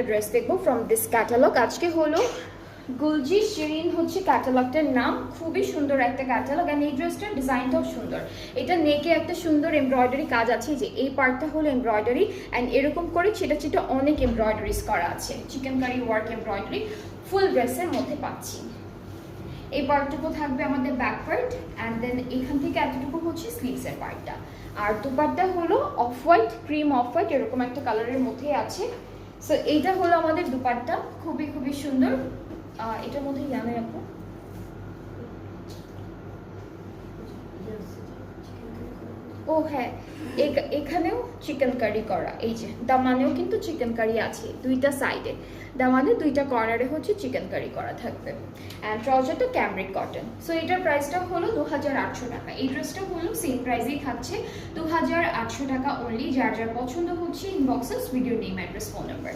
Dress দেখবো from this catalogue. আজকে হলো গুলজি শিরিন হচ্ছে ক্যাটালগটার নাম, খুবই সুন্দর একটা ক্যাটালগ। অ্যান্ড এই ড্রেসটার ডিজাইনটাও সুন্দর। এটা নেকে একটা সুন্দর এমব্রয়ডারি কাজ আছে, যে এই পার্টটা হলো এমব্রয়ডারি অ্যান্ড এরকম করে ছিটা ছিটা অনেক এমব্রয়ডারিজ করা আছে, চিকেন কারি ওয়ার্ক এমব্রয়ডারি ফুল ড্রেসের মধ্যে পাচ্ছি। এই পার্টটুকু থাকবে আমাদের ব্যাক পার্ট, অ্যান্ড দেন এখান থেকে এতটুকু হচ্ছে স্লিভসের পার্টটা। আর দুপাট্টা হলো off white, cream off white এরকম একটা কালারের মধ্যেই আছে। সো এইটা হলো আমাদের দুপাট্টা, খুবই খুবই সুন্দর। এটার মধ্যে জানে আপু ও হ্যাঁ, এখানেও চিকেন কারি করা, এই যে দামানেও কিন্তু চিকেন কারি আছে দুইটা সাইডে, দামানে দুইটা কর্নারে হচ্ছে চিকেন কারি করা থাকবে। অ্যান্ড ট্রাউজারটা ক্যামব্রিক কটন। সো এটার প্রাইসটা হলো 2800 টাকা। এই ড্রেসটা হলো সেম প্রাইসেই থাকছে, 2800 টাকা অনলি। যার যার পছন্দ হচ্ছে ইনবক্সে video name address phone number.